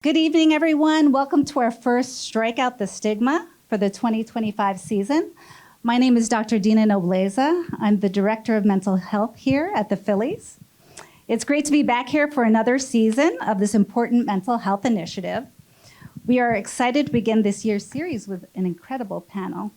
Good evening, everyone. Welcome to our first Strikeout the Stigma for the 2025 season. My name is Dr. Dina Nobleza. I'm the Director of Mental Health here at the Phillies. It's great to be back here for another season of this important mental health initiative. We are excited to begin this year's series with an incredible panel.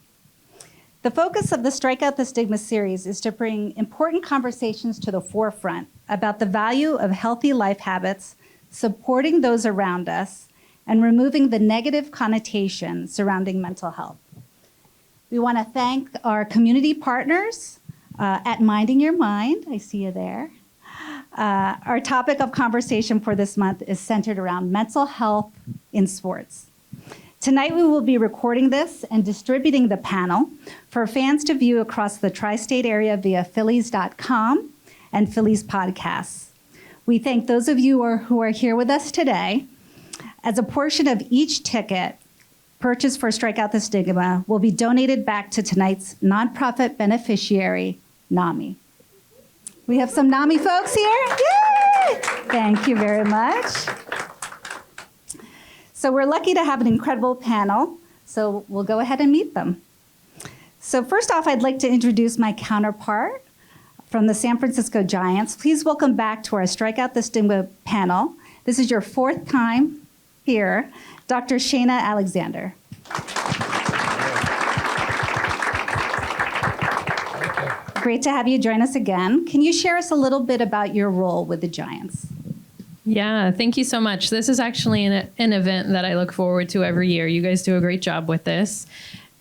The focus of the Strikeout the Stigma series is to bring important conversations to the forefront about the value of healthy life habits, supporting those around us, and removing the negative connotation surrounding mental health. We want to thank our community partners at Minding Your Mind. I see you there. Our topic of conversation for this month is centered around mental health in sports. Tonight we will be recording this and distributing the panel for fans to view across the tri-state area via Phillies.com and Phillies podcasts. We thank those of you who are here with us today. As a portion of each ticket purchased for Strikeout the Stigma will be donated back to tonight's nonprofit beneficiary, NAMI. We have some NAMI folks here. Yay! Thank you very much. So we're lucky to have an incredible panel, so we'll go ahead and meet them. So first off, I'd like to introduce my counterpart from the San Francisco Giants. Please welcome back to our Strikeout the Stigma panel. This is your fourth time here, Dr. Shayna Alexander. Great to have you join us again. Can you share us a little bit about your role with the Giants? Yeah, thank you so much. This is actually an event that I look forward to every year. You guys do a great job with this.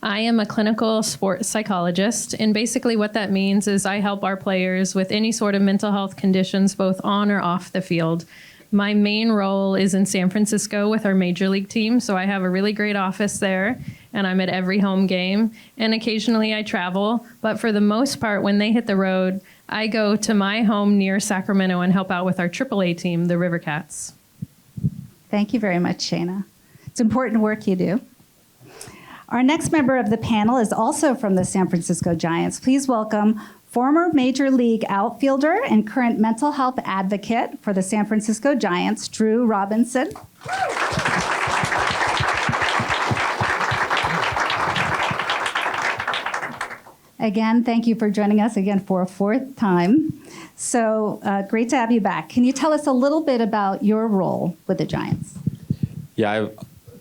I am a clinical sports psychologist, and basically what that means is I help our players with any sort of mental health conditions, both on or off the field. My main role is in San Francisco with our major league team, so I have a really great office there, and I'm at every home game, and occasionally I travel, but for the most part, when they hit the road, I go to my home near Sacramento and help out with our AAA team, the River Cats. Thank you very much, Shayna. It's important work you do. Our next member of the panel is also from the San Francisco Giants. Please welcome former Major League outfielder and current mental health advocate for the San Francisco Giants, Drew Robinson. Again, thank you for joining us again for a fourth time. So great to have you back. Can you tell us a little bit about your role with the Giants? Yeah,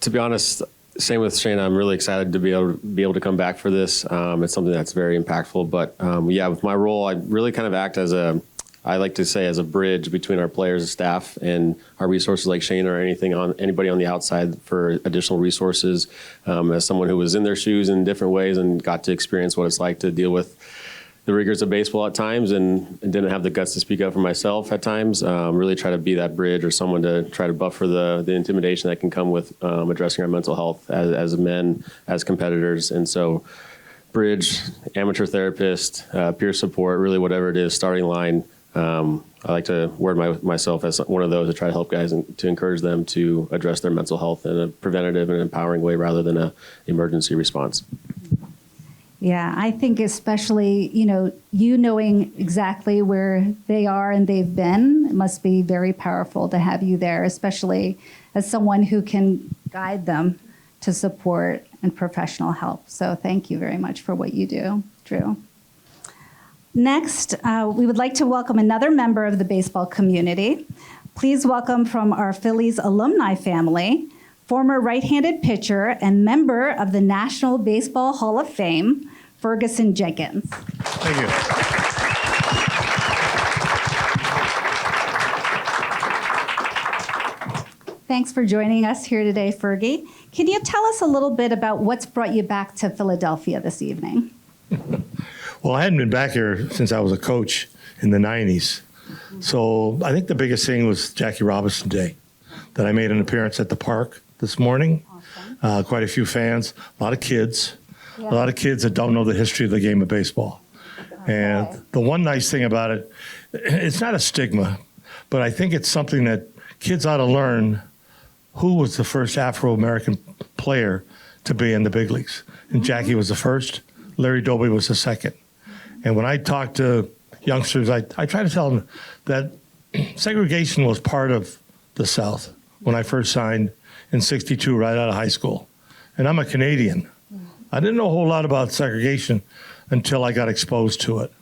to be honest, same with Shayna. I'm really excited to be able to come back for this. It's something that's very impactful. But yeah, with my role, I really kind of act as I like to say, as a bridge between our players and staff and our resources like Shayna or anybody on the outside for additional resources. As someone who was in their shoes in different ways and got to experience what it's like to deal with the rigors of baseball at times and didn't have the guts to speak up for myself at times, really try to be that bridge or someone to try to buffer the intimidation that can come with addressing our mental health as men, as competitors. And so bridge, amateur therapist, peer support, really whatever it is, starting line. I like to word myself as one of those to try to help guys and to encourage them to address their mental health in a preventative and empowering way rather than an emergency response. Yeah, I think especially, you knowing exactly where they are and they've been, it must be very powerful to have you there, especially as someone who can guide them to support and professional help. So thank you very much for what you do, Drew. Next, we would like to welcome another member of the baseball community. Please welcome from our Phillies alumni family, former right-handed pitcher and member of the National Baseball Hall of Fame, Ferguson Jenkins. Thank you. Thanks for joining us here today, Fergie. Can you tell us a little bit about what's brought you back to Philadelphia this evening? Well, I hadn't been back here since I was a coach in the 90s. So I think the biggest thing was Jackie Robinson Day, that I made an appearance at the park this morning. Awesome. Quite a few fans, a lot of kids, a lot of kids that don't know the history of the game of baseball. Okay. And the one nice thing about it, it's not a stigma, but I think it's something that kids ought to learn who was the first Afro-American player to be in the big leagues. And Jackie was the first, Larry Doby was the second. And when I talk to youngsters, I try to tell them that segregation was part of the South when I first signed in '62, right out of high school. And I'm a Canadian. I didn't know a whole lot about segregation until I got exposed to it.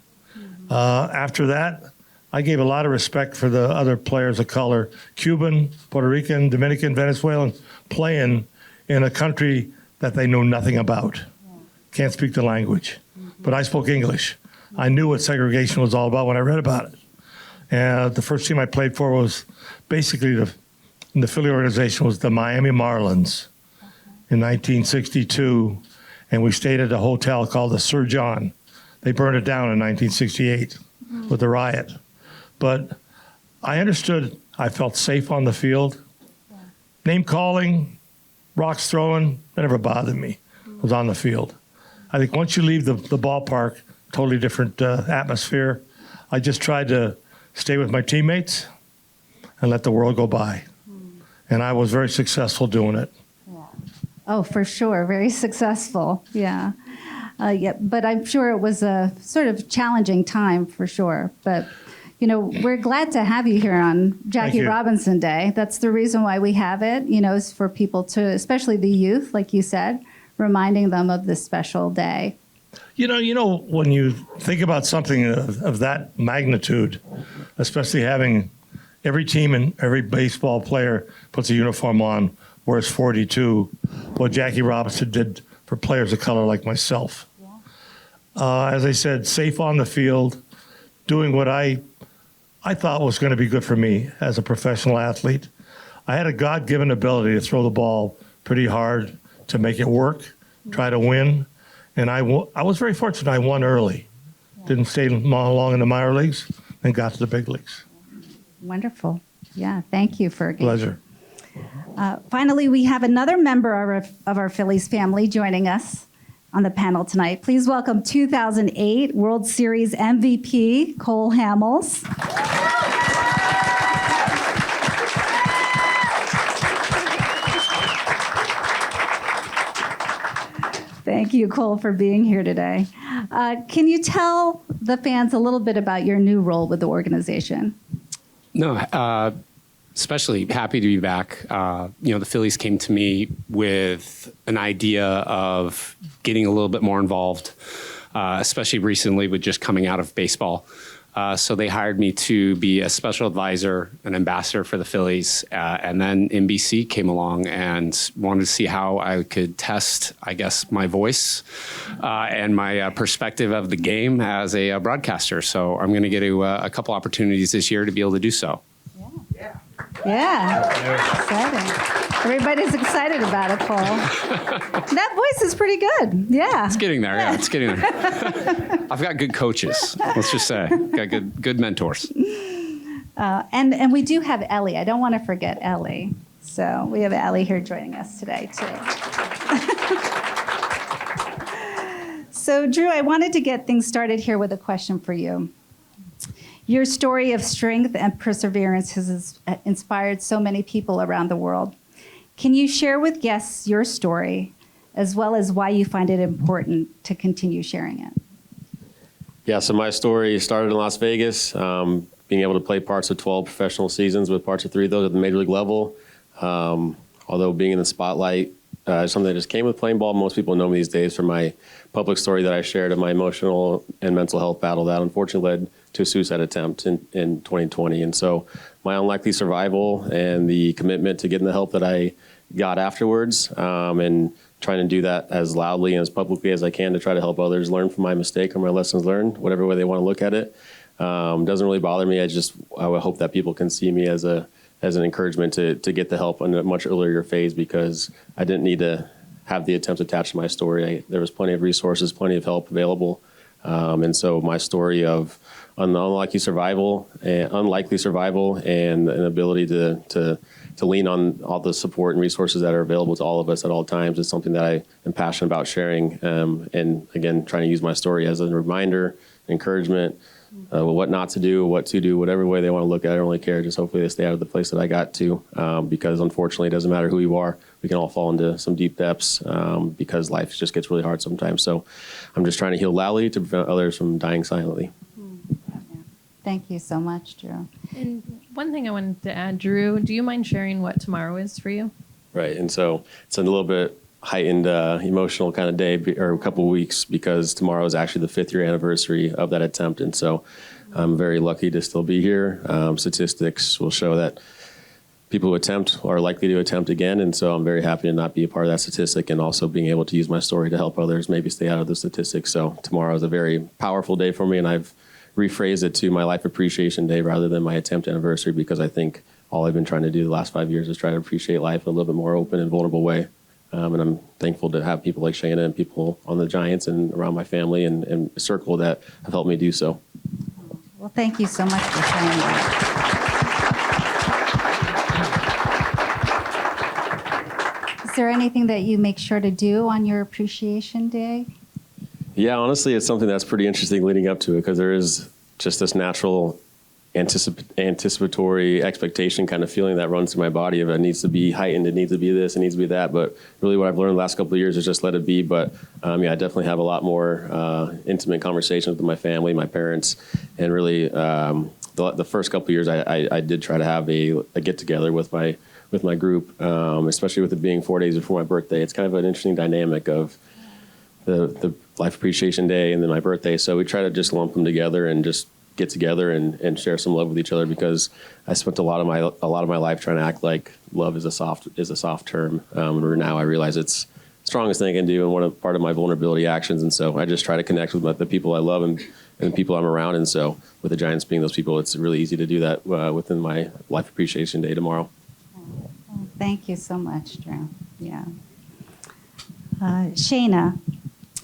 After that, I gave a lot of respect for the other players of color, Cuban, Puerto Rican, Dominican, Venezuelan, playing in a country that they knew nothing about. Can't speak the language, but I spoke English. I knew what segregation was all about when I read about it. And the first team I played for was basically in the Philly organization was the Miami Marlins in 1962, and we stayed at a hotel called the Sir John. They burned it down in 1968 with the riot. But I understood, I felt safe on the field. Name calling, rocks throwing, that never bothered me. I was on the field. I think once you leave the ballpark, totally different atmosphere. I just tried to stay with my teammates and let the world go by. And I was very successful doing it. Oh, for sure. Very successful. Yeah. But I'm sure it was a sort of challenging time for sure. But, we're glad to have you here on Jackie Robinson Day. That's the reason why we have it, is for people to, especially the youth, like you said, reminding them of this special day. When you think about something of that magnitude, especially having every team and every baseball player puts a uniform on, wears 42, what Jackie Robinson did for players of color like myself. As I said, safe on the field, doing what I thought was going to be good for me as a professional athlete. I had a God-given ability to throw the ball pretty hard, to make it work, try to win. And I was very fortunate. I won early. Didn't stay long in the minor leagues, and got to the big leagues. Wonderful. Yeah, thank you, Fergie. Pleasure. Finally, we have another member of our Phillies family joining us on the panel tonight. Please welcome 2008 World Series MVP, Cole Hamels. Thank you, Cole, for being here today. Can you tell the fans a little bit about your new role with the organization? No, especially happy to be back. The Phillies came to me with an idea of getting a little bit more involved, especially recently with just coming out of baseball. So they hired me to be a special advisor, an ambassador for the Phillies. And then NBC came along and wanted to see how I could test, I guess, my voice and my perspective of the game as a broadcaster. So I'm going to get a couple opportunities this year to be able to do so. Yeah. Exciting. Everybody's excited about it, Cole. That voice is pretty good. Yeah. It's getting there. Yeah, it's getting there. I've got good coaches. Let's just say, got good mentors. And we do have Ellie. I don't want to forget Ellie. So we have Ellie here joining us today too. So Drew, I wanted to get things started here with a question for you. Your story of strength and perseverance has inspired so many people around the world. Can you share with guests your story, as well as why you find it important to continue sharing it? Yeah, so my story started in Las Vegas, being able to play parts of 12 professional seasons with parts of 3 of those at the major league level. Although being in the spotlight is something that just came with playing ball. Most people know me these days for my public story that I shared of my emotional and mental health battle that unfortunately led to a suicide attempt in 2020. And so my unlikely survival and the commitment to getting the help that I got afterwards, and trying to do that as loudly and as publicly as I can to try to help others learn from my mistake or my lessons learned, whatever way they want to look at it, doesn't really bother me. I would hope that people can see me as an encouragement to get the help in a much earlier phase, because I didn't need to have the attempts attached to my story. There was plenty of resources, plenty of help available. And so my story of unlikely survival and an ability to lean on all the support and resources that are available to all of us at all times is something that I am passionate about sharing. And again, trying to use my story as a reminder, encouragement, what not to do, what to do, whatever way they want to look at it. I don't really care. Just hopefully they stay out of the place that I got to, because unfortunately it doesn't matter who you are. We can all fall into some deep depths because life just gets really hard sometimes. So I'm just trying to heal loudly to prevent others from dying silently. Thank you so much, Drew. And One thing I wanted to add, Drew, do you mind sharing what tomorrow is for you? Right. And so it's a little bit heightened emotional kind of day or a couple of weeks because tomorrow is actually the 5th year anniversary of that attempt. And so I'm very lucky to still be here. Statistics will show that people who attempt are likely to attempt again. And so I'm very happy to not be a part of that statistic and also being able to use my story to help others maybe stay out of the statistics. So tomorrow is a very powerful day for me, and I've rephrased it to my life appreciation day rather than my attempt anniversary, because I think all I've been trying to do the last 5 years is try to appreciate life in a little bit more open and vulnerable way. And I'm thankful to have people like Shayna and people on the Giants and around my family and a circle that have helped me do so. Well, thank you so much for sharing that. Is there anything that you make sure to do on your appreciation day? Yeah, honestly, it's something that's pretty interesting leading up to it, because there is just this natural anticipatory expectation kind of feeling that runs through my body of it needs to be heightened, it needs to be this, it needs to be that. But really what I've learned the last couple of years is just let it be. But yeah, I definitely have a lot more intimate conversations with my family, my parents, and really the first couple of years I did try to have a get together with my group, especially with it being 4 days before my birthday. It's kind of an interesting dynamic of the Life Appreciation Day and then my birthday. So we try to just lump them together and just get together and share some love with each other, because I spent a lot of my life trying to act like love is a soft term. Where now I realize it's the strongest thing I can do and part of my vulnerability actions. And so I just try to connect with the people I love and the people I'm around. And so with the Giants being those people, it's really easy to do that within my Life Appreciation Day tomorrow. Oh, thank you so much, Drew. Yeah. Shayna,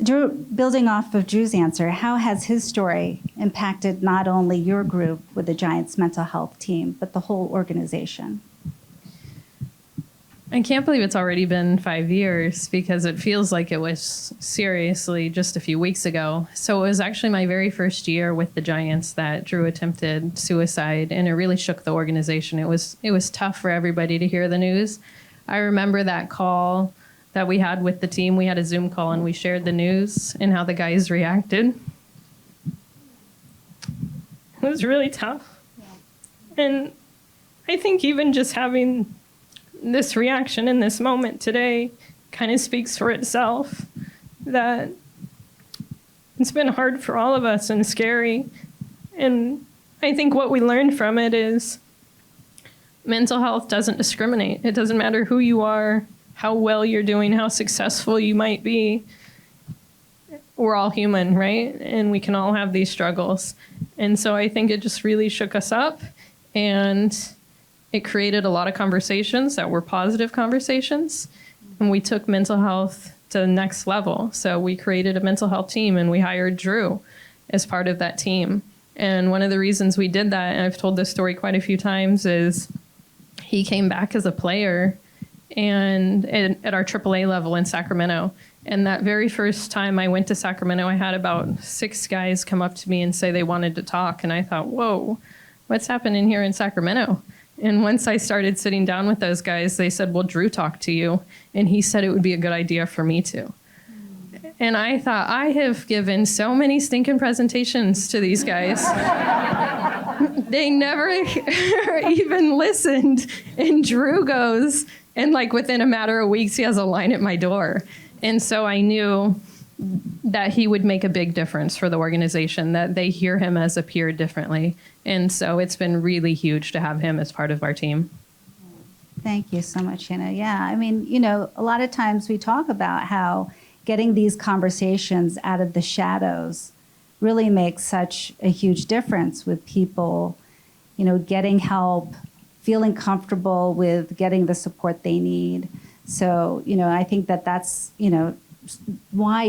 Drew, building off of Drew's answer, how has his story impacted not only your group with the Giants mental health team, but the whole organization? I can't believe it's already been 5 years, because it feels like it was seriously just a few weeks ago. So it was actually my very first year with the Giants that Drew attempted suicide, and it really shook the organization. It was tough for everybody to hear the news. I remember that call that we had with the team. We had a Zoom call and we shared the news and how the guys reacted. It was really tough. And I think even just having this reaction in this moment today kind of speaks for itself, that it's been hard for all of us and scary. And I think what we learned from it is mental health doesn't discriminate. It doesn't matter who you are, how well you're doing, how successful you might be. We're all human, right? And we can all have these struggles. And so I think it just really shook us up, and it created a lot of conversations that were positive conversations. And we took mental health to the next level. So we created a mental health team, and we hired Drew as part of that team. And one of the reasons we did that, and I've told this story quite a few times, is he came back as a player and at our AAA level in Sacramento. And that very first time I went to Sacramento, I had about 6 guys come up to me and say they wanted to talk. And I thought, whoa, what's happening here in Sacramento? And once I started sitting down with those guys, they said, well, Drew talked to you, and he said it would be a good idea for me to. And I thought, I have given so many stinking presentations to these guys. They never even listened. And Drew goes, and like within a matter of weeks, he has a line at my door. And so I knew that he would make a big difference for the organization, that they hear him as a peer differently. And so it's been really huge to have him as part of our team. Thank you so much, Hannah. Yeah, I mean, you know, a lot of times we talk about how getting these conversations out of the shadows really makes such a huge difference with people, you know, getting help, feeling comfortable with getting the support they need. So, you know, I think that that's, you know, why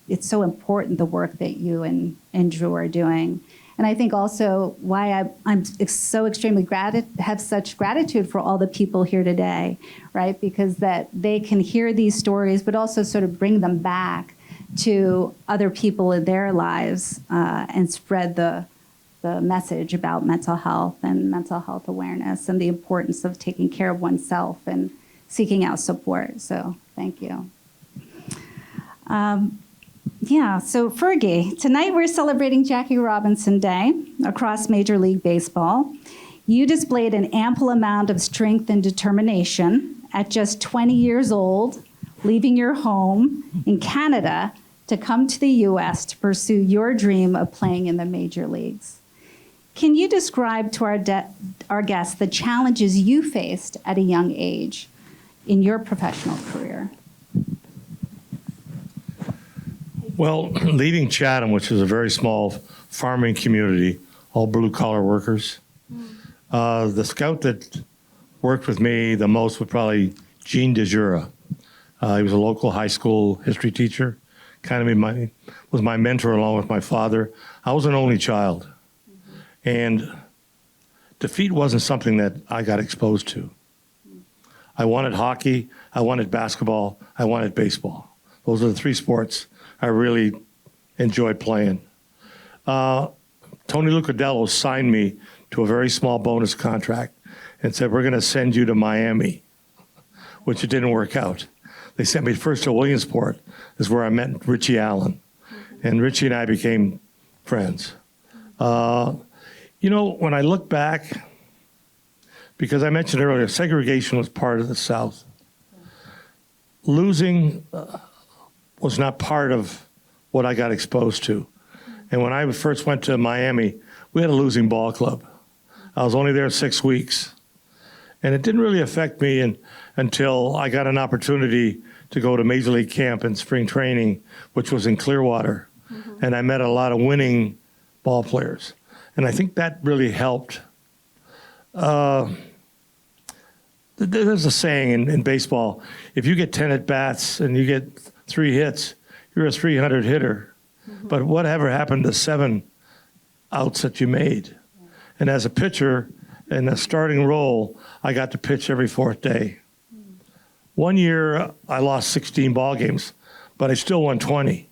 it's so important, the work that you and Drew are doing. And I think also why I'm so extremely have such gratitude for all the people here today, right? Because that they can hear these stories, but also sort of bring them back to other people in their lives and spread the message about mental health and mental health awareness and the importance of taking care of oneself and seeking out support. So thank you. So Fergie, tonight we're celebrating Jackie Robinson Day across Major League Baseball. You displayed an ample amount of strength and determination at just 20 years old, leaving your home in Canada to come to the U.S. to pursue your dream of playing in the major leagues. Can you describe to our guests the challenges you faced at a young age in your professional career? Well, leaving Chatham, which is a very small farming community, all blue-collar workers, the scout that worked with me the most was probably Gene DeJura. He was a local high school history teacher, kind of was my mentor along with my father. I was an only child, and defeat wasn't something that I got exposed to. I wanted hockey, I wanted basketball, I wanted baseball. Those are the three sports I really enjoyed playing. Tony Lucadello signed me to a very small bonus contract and said, we're going to send you to Miami, which it didn't work out. They sent me first to Williamsport, is where I met Richie Allen. And Richie and I became friends. When I look back, because I mentioned earlier, segregation was part of the South. Losing was not part of what I got exposed to. And when I first went to Miami, we had a losing ball club. I was only there 6 weeks. And it didn't really affect me until I got an opportunity to go to Major League camp and spring training, which was in Clearwater. And I met a lot of winning ball players. And I think that really helped. There's a saying in baseball, if you get 10 at-bats and you get 3 hits, you're a 300 hitter. But whatever happened to 7 outs that you made? And as a pitcher, in a starting role, I got to pitch every 4th day. One year, I lost 16 ball games, but I still won 20.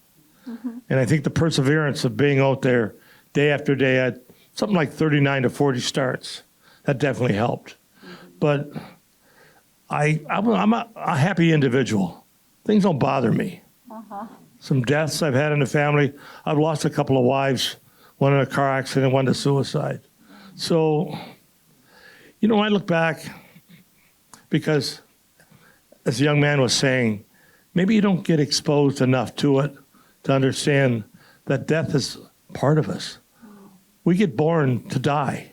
And I think the perseverance of being out there day after day, I had something like 39 to 40 starts. That definitely helped. But I'm a happy individual. Things don't bother me. Some deaths I've had in the family. I've lost a couple of wives, one in a car accident, one to suicide. So, I look back because, as a young man was saying, maybe you don't get exposed enough to it to understand that death is part of us. We get born to die,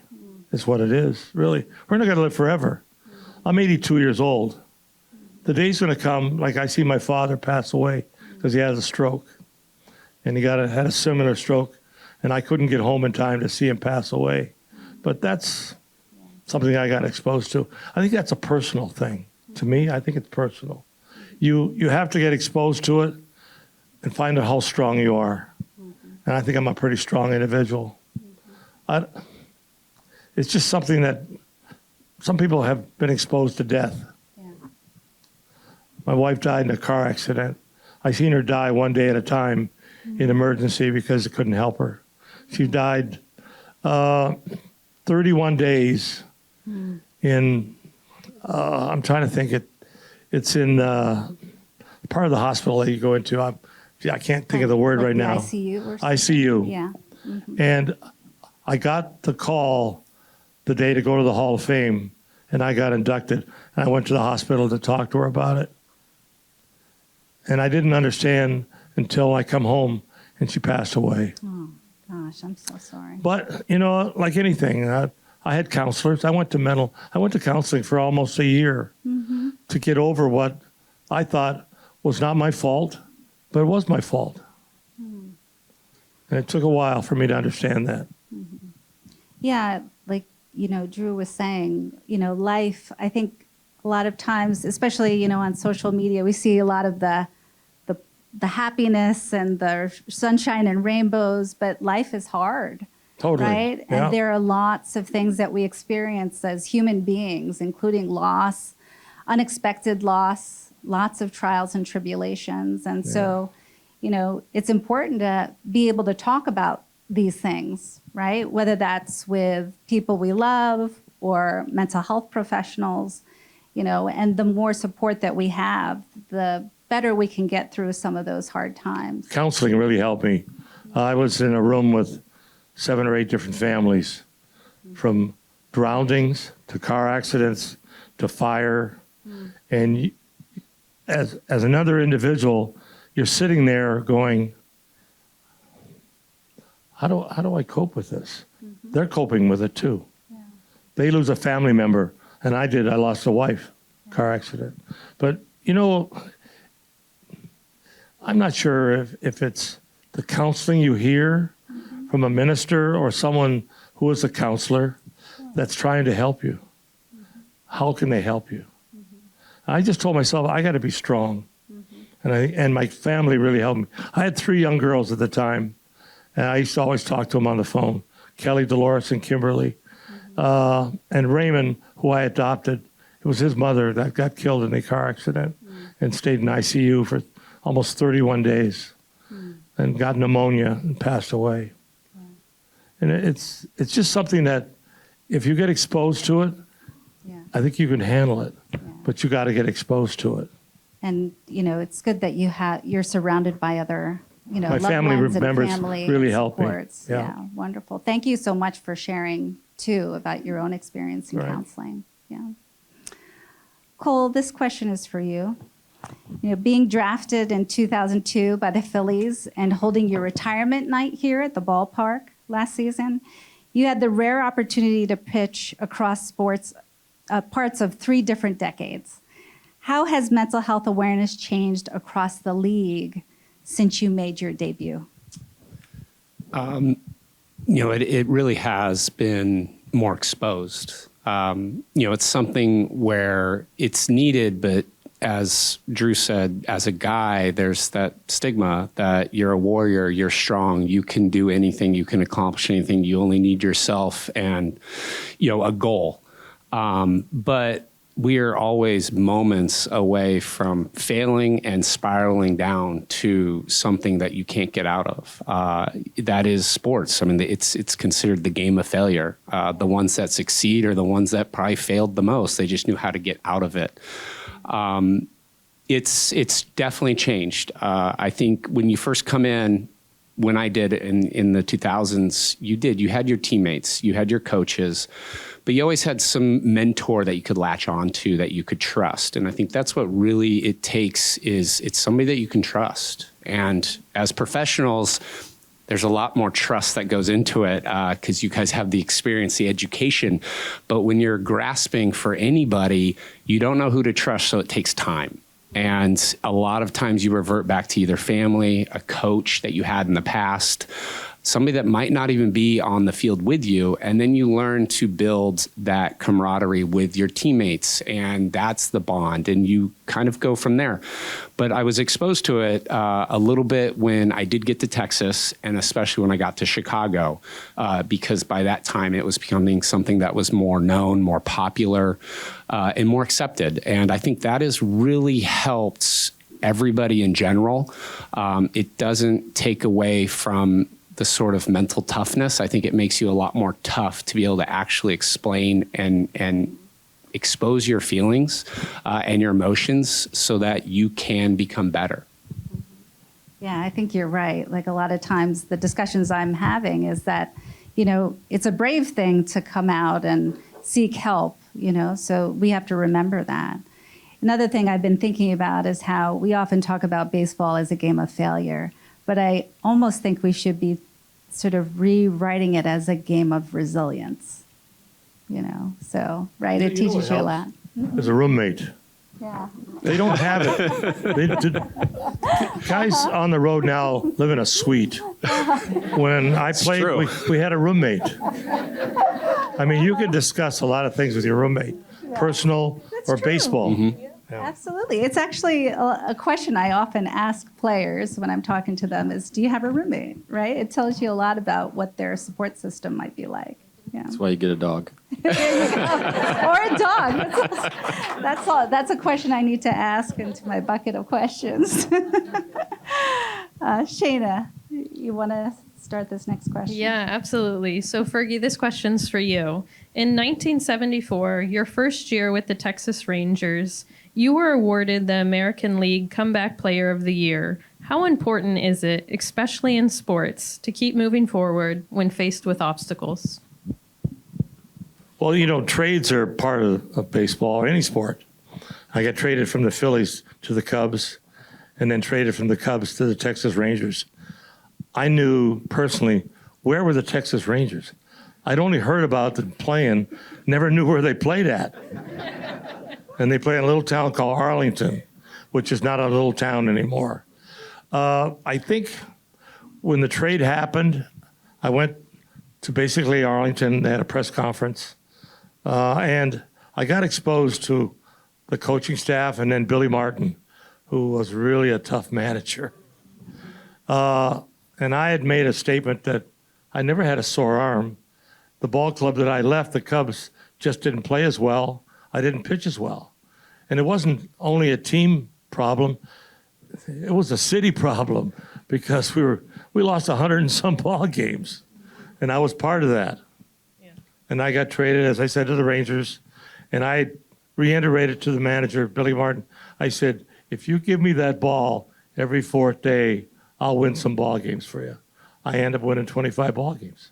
is what it is, really. We're not going to live forever. I'm 82 years old. The day's going to come, like I see my father pass away because he had a stroke. And he had a similar stroke, and I couldn't get home in time to see him pass away. But that's something I got exposed to. I think that's a personal thing. To me, I think it's personal. You have to get exposed to it and find out how strong you are. And I think I'm a pretty strong individual. It's just something that some people have been exposed to death. My wife died in a car accident. I seen her die one day at a time in emergency because it couldn't help her. She died 31 days in, I'm trying to think, it's in part of the hospital that you go into. I can't think of the word like right the now. ICU or something? ICU. Yeah. And I got the call the day to go to the Hall of Fame, and I got inducted. And I went to the hospital to talk to her about it. And I didn't understand until I come home and she passed away. Oh, gosh, I'm so sorry. But, like anything, I had counselors. I went to counseling for almost a year to get over what I thought was not my fault, but it was my fault. And it took a while for me to understand that. Yeah, like, Drew was saying, life, I think a lot of times, especially, on social media, we see a lot of the happiness and the sunshine and rainbows, but life is hard. Totally. Right? Yeah. And there are lots of things that we experience as human beings, including loss, unexpected loss, lots of trials and tribulations. And so, it's important to be able to talk about these things, right? Whether that's with people we love or mental health professionals, and the more support that we have, the better we can get through some of those hard times. Counseling really helped me. I was in a room with 7 or 8 different families, from drownings to car accidents to fire. And as another individual, you're sitting there going, how do I cope with this? They're coping with it too. They lose a family member, and I lost a wife, car accident. But, I'm not sure if it's the counseling you hear from a minister or someone who is a counselor that's trying to help you. How can they help you? I just told myself, I got to be strong. And my family really helped me. I had 3 young girls at the time, and I used to always talk to them on the phone, Kelly, Dolores, and Kimberly. And Raymond, who I adopted, it was his mother that got killed in a car accident and stayed in ICU for almost 31 days and got pneumonia and passed away. And it's just something that if you get exposed to it, I think you can handle it, but you got to get exposed to it. And, it's good that you're surrounded by other, My loved family ones and members family really helped me. supports. Yeah. Wonderful. Thank you so much for sharing, too, about your own experience in Right. counseling. Yeah. Cole, this question is for you. Being drafted in 2002 by the Phillies and holding your retirement night here at the ballpark last season, you had the rare opportunity to pitch across sports parts of 3 different decades. How has mental health awareness changed across the league since you made your debut? It really has been more exposed. It's something where it's needed, but as Drew said, as a guy, there's that stigma that you're a warrior, you're strong, you can do anything, you can accomplish anything, you only need yourself and, a goal. But we are always moments away from failing and spiraling down to something that you can't get out of. That is sports. I mean, it's considered the game of failure. The ones that succeed are the ones that probably failed the most. They just knew how to get out of it. It's definitely changed. I think when you first come in, when I did in the 2000s, you had your teammates, you had your coaches, but you always had some mentor that you could latch on to, that you could trust. And I think that's what really it takes, is it's somebody that you can trust. And as professionals, there's a lot more trust that goes into it because you guys have the experience, the education. But when you're grasping for anybody, you don't know who to trust, so it takes time. And a lot of times you revert back to either family, a coach that you had in the past, somebody that might not even be on the field with you. And then you learn to build that camaraderie with your teammates. And that's the bond. And you kind of go from there. But I was exposed to it a little bit when I did get to Texas, and especially when I got to Chicago, because by that time it was becoming something that was more known, more popular, and more accepted. And I think that has really helped everybody in general. It doesn't take away from the sort of mental toughness. I think it makes you a lot more tough to be able to actually explain and expose your feelings and your emotions so that you can become better. Yeah, I think you're right. Like a lot of times the discussions I'm having is that, it's a brave thing to come out and seek help, so we have to remember that. Another thing I've been thinking about is how we often talk about baseball as a game of failure, but I almost think we should be sort of rewriting it as a game of resilience, so, right, it teaches you a lot. As a roommate. Yeah. They don't have it. Guys on the road now live in a suite. When I played, true. we had a roommate. I mean, you can discuss a lot of things with your roommate, personal or true. baseball. Mm-hmm. Yeah. Absolutely. It's actually a question I often ask players when I'm talking to them is, do you have a roommate, right? It tells you a lot about what their support system might be like. Yeah. That's why you get a dog. Or a dog. That's all. That's a question I need to ask into my bucket of questions. Shayna, you want to start this next question? Yeah, absolutely. So Fergie, this question's for you. In 1974, your first year with the Texas Rangers, you were awarded the American League Comeback Player of the Year. How important is it, especially in sports, to keep moving forward when faced with obstacles? Well, trades are part of baseball or any sport. I got traded from the Phillies to the Cubs and then traded from the Cubs to the Texas Rangers. I knew personally, where were the Texas Rangers? I'd only heard about them playing, never knew where they played at. And they play in a little town called Arlington, which is not a little town anymore. I think when the trade happened, I went to basically Arlington. They had a press conference. And I got exposed to the coaching staff and then Billy Martin, who was really a tough manager. And I had made a statement that I never had a sore arm. The ball club that I left, the Cubs, just didn't play as well. I didn't pitch as well. And it wasn't only a team problem, it was a city problem because we lost 100 and some ball games. And I was part of that. Yeah. And I got traded, as I said, to the Rangers. And I reiterated to the manager, Billy Martin, I said, if you give me that ball every fourth day, I'll win some ball games for you. I ended up winning 25 ball games.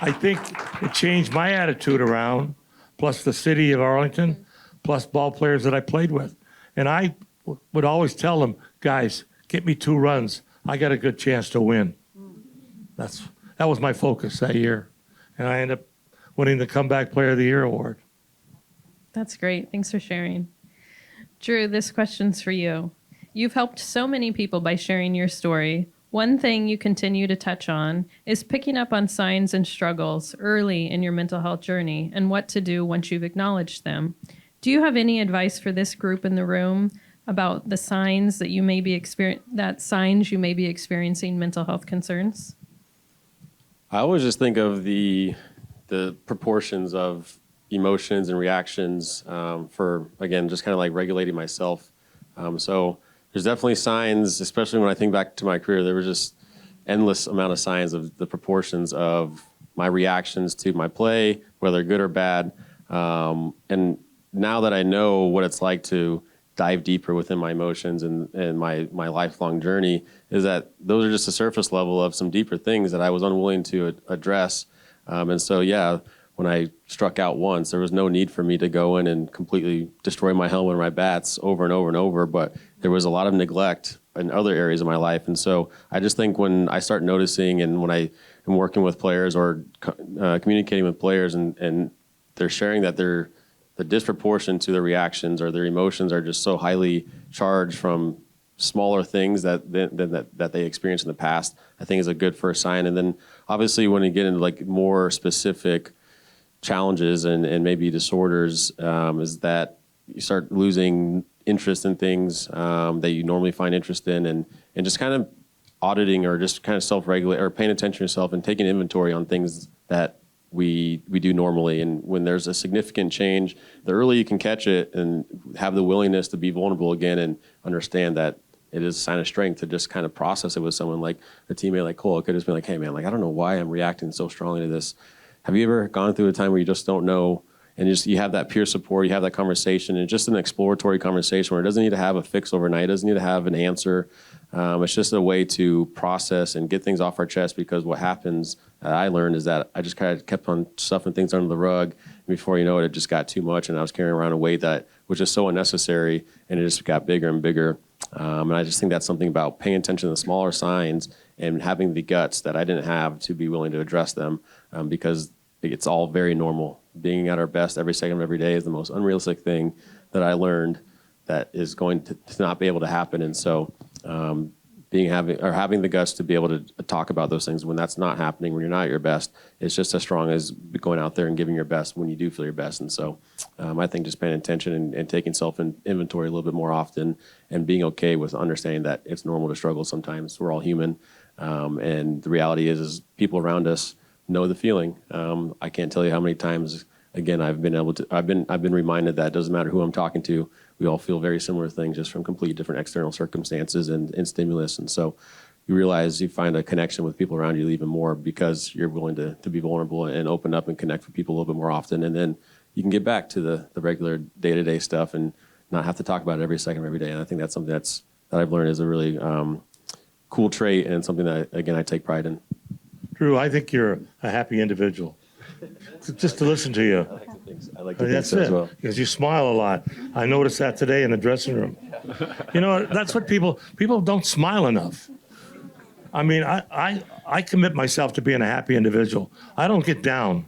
I think it changed my attitude around, plus the city of Arlington, plus ball players that I played with. And I would always tell them, guys, get me 2 runs. I got a good chance to win. That was my focus that year. And I ended up winning the Comeback Player of the Year award. That's great. Thanks for sharing. Drew, this question's for you. You've helped so many people by sharing your story. One thing you continue to touch on is picking up on signs and struggles early in your mental health journey and what to do once you've acknowledged them. Do you have any advice for this group in the room about the signs that you may be experiencing mental health concerns? I always just think of the proportions of emotions and reactions for, again, just kind of like regulating myself. So there's definitely signs, especially when I think back to my career, there was just endless amount of signs of the proportions of my reactions to my play, whether good or bad. And now that I know what it's like to dive deeper within my emotions and my lifelong journey, is that those are just a surface level of some deeper things that I was unwilling to address. And so, yeah, when I struck out once, there was no need for me to go in and completely destroy my helmet or my bats over and over and over, but there was a lot of neglect in other areas of my life. And so I just think when I start noticing and when I am working with players or communicating with players and they're sharing that the disproportion to their reactions or their emotions are just so highly charged from smaller things that they experienced in the past, I think is a good first sign. And then obviously when you get into like more specific challenges and maybe disorders, is that you start losing interest in things that you normally find interest in and just kind of auditing or just kind of self-regulate or paying attention to yourself and taking inventory on things that we do normally. And when there's a significant change, the earlier you can catch it and have the willingness to be vulnerable again and understand that it is a sign of strength to just kind of process it with someone like a teammate like Cole. It could just be like, hey man, like I don't know why I'm reacting so strongly to this. Have you ever gone through a time where you just don't know and you have that peer support, you have that conversation, and just an exploratory conversation where it doesn't need to have a fix overnight, it doesn't need to have an answer. It's just a way to process and get things off our chest, because what happens, I learned, is that I just kind of kept on stuffing things under the rug. And before you know it, it just got too much, and I was carrying around a weight that was just so unnecessary, and it just got bigger and bigger. And I just think that's something about paying attention to the smaller signs and having the guts that I didn't have to be willing to address them, because it's all very normal. Being at our best every second of every day is the most unrealistic thing that I learned that is going to not be able to happen. And so having the guts to be able to talk about those things when that's not happening, when you're not at your best, it's just as strong as going out there and giving your best when you do feel your best. And so I think just paying attention and taking self-inventory a little bit more often and being okay with understanding that it's normal to struggle sometimes. We're all human. And the reality is people around us know the feeling. I can't tell you how many times, again, I've been reminded that it doesn't matter who I'm talking to, we all feel very similar things just from completely different external circumstances and stimulus. And so you realize you find a connection with people around you even more because you're willing to be vulnerable and open up and connect with people a little bit more often. And then you can get back to the regular day-to-day stuff and not have to talk about it every second of every day. And I think that's something that I've learned is a really cool trait and something that, again, I take pride in. Drew, I think you're a happy individual. just to listen to you. I like to think That's so it, as well. because you smile a lot. I noticed that today in the dressing room. You know, that's what people don't smile enough. I mean, I commit myself to being a happy individual. I don't get down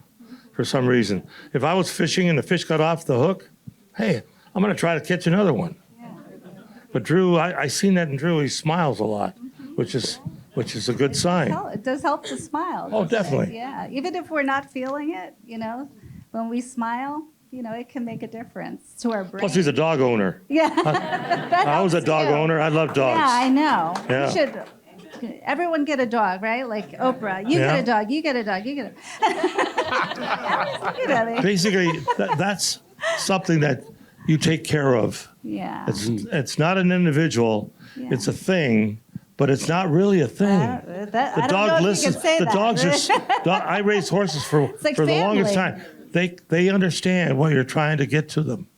for some reason. If I was fishing and the fish got off the hook, hey, I'm going to try to catch another one. But Drew, I seen that in Drew. He smiles a lot, which is a good sign. It does help to smile. Oh, doesn't it? definitely. Yeah, even if we're not feeling it, when we smile, it can make a difference to our brain. Plus, he's a dog owner. Yeah. I was a dog owner. I love dogs. Yeah, I know. Yeah. You should. Everyone get a dog, right? Like Oprah. You Yeah. get a dog. You get a dog. You get a. Basically, that's something that you take care of. Yeah. It's not an individual. Yeah. It's a thing, but it's not really a thing. I The don't dog know if you listens. can say The that. dogs just. I raised horses for like the longest family. time. They understand what you're trying to get to them.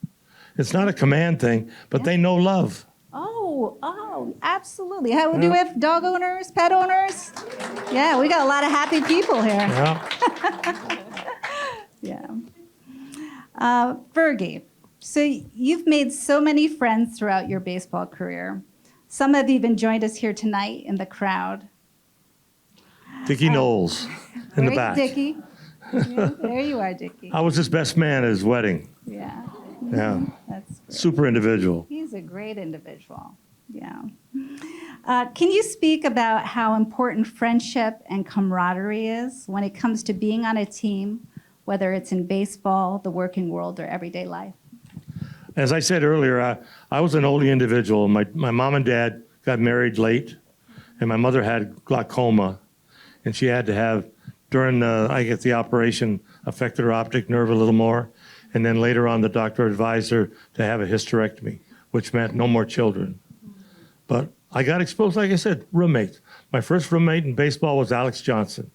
It's not a command thing, but they know love. Oh, absolutely. How do we have dog owners, pet owners? Yeah, we got a lot of happy people here. Yeah. Yeah. Fergie, so you've made so many friends throughout your baseball career. Some have even joined us here tonight in the crowd. Dickie Knowles in the Great, back. Dickie. Yeah, there you are, Dickie. I was his best man at his wedding. Yeah, Yeah. that's great. Super individual. He's a great individual. Yeah. Can you speak about how important friendship and camaraderie is when it comes to being on a team, whether it's in baseball, the working world, or everyday life? As I said earlier, I was an oldie individual. My mom and dad got married late, and my mother had glaucoma, and she had to have, during the operation, affected her optic nerve a little more, and then later on the doctor advised her to have a hysterectomy, which meant no more children. But I got exposed, like I said, roommates. My first roommate in baseball was Alex Johnson.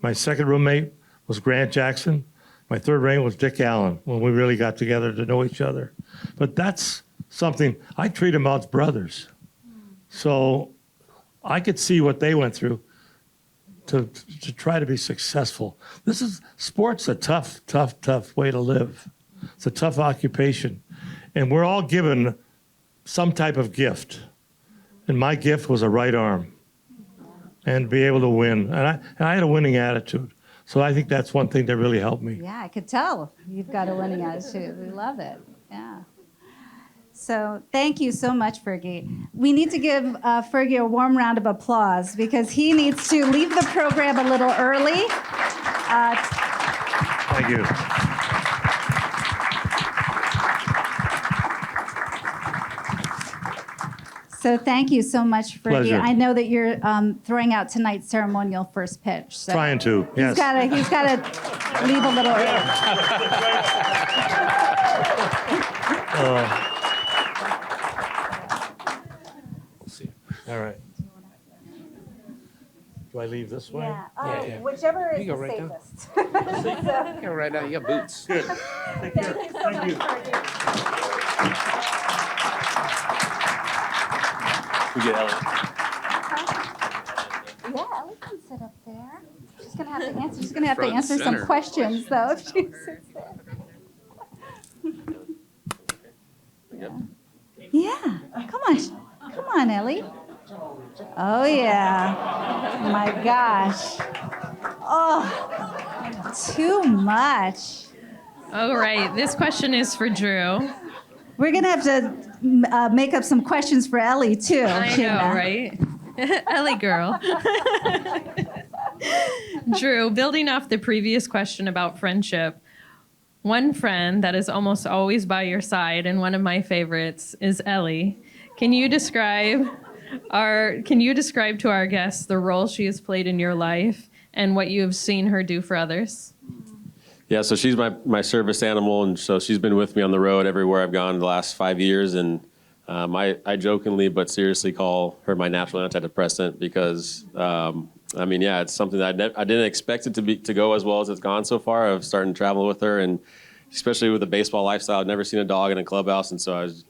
My second roommate was Grant Jackson. My third roommate was Dick Allen, when we really got together to know each other. But that's something, I treat them as brothers. So I could see what they went through to try to be successful. Sport's a tough way to live. It's a tough occupation. And we're all given some type of gift. And my gift was a right arm and be able to win. And I had a winning attitude. So I think that's one thing that really helped me. Yeah, I could tell you've got a winning attitude. We love it. Yeah. So thank you so much, Fergie. We need to give Fergie a warm round of applause because he needs to leave the program a little early. Thank you. So thank you so much, Fergie. Pleasure. I know that you're throwing out tonight's ceremonial first pitch. So Trying to, yes. He's got to leave a little early. We'll see. All right. Do I leave this way? Yeah. Whichever is You go the right down. safest. Yeah, right now you got boots. Good. Take care. Thank you. We get Elliot. Yeah, Ellie can sit up there. She's gonna have to answer. She's gonna have to Front answer some center. questions though if she sits there. Yeah, come on, Ellie. Oh yeah, my gosh. Oh, too much. All right, this question is for Drew. We're gonna have to make up some questions for Ellie too. I know, Gina. right? Ellie girl. Drew, building off the previous question about friendship, one friend that is almost always by your side and one of my favorites is Ellie. Can you describe to our guests the role she has played in your life and what you have seen her do for others? Yeah, so she's my service animal, and so she's been with me on the road everywhere I've gone the last 5 years. And I jokingly but seriously call her my natural antidepressant because, it's something that I didn't expect it to go as well as it's gone so far. I've started to travel with her, and especially with the baseball lifestyle, I've never seen a dog in a clubhouse, and so I was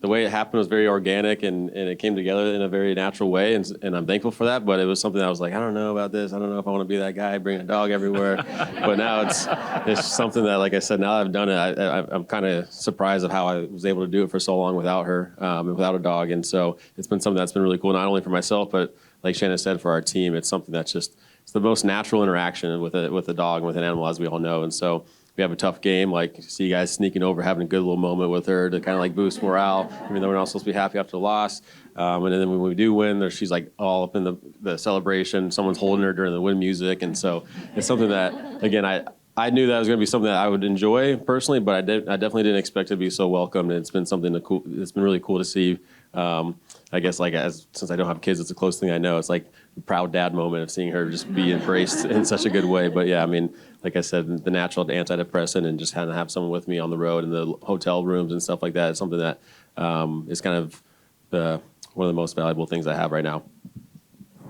the way it happened was very organic and it came together in a very natural way. And I'm thankful for that. But it was something I was like, I don't know about this. I don't know if I want to be that guy, bring a dog everywhere. But now it's something that, like I said, now that I've done it, I'm kind of surprised of how I was able to do it for so long without her, and without a dog. And so it's been something that's been really cool, not only for myself, but like Shannon said, for our team. It's something that's just, it's the most natural interaction with a dog and with an animal, as we all know. And so we have a tough game, like see you guys sneaking over, having a good little moment with her to kind of like boost morale, even though we're not supposed to be happy after the loss. And then when we do win, she's like all up in the celebration. Someone's holding her during the win music. And so it's something that, again, I knew that was going to be something that I would enjoy personally, but I definitely didn't expect it to be so welcomed. And it's been something cool. It's been really cool to see. I guess since I don't have kids, it's the closest thing I know. It's like a proud dad moment of seeing her just be embraced in such a good way. But yeah, I mean, like I said, the natural antidepressant and just kind of have someone with me on the road in the hotel rooms and stuff like that is something that is kind of one of the most valuable things I have right now.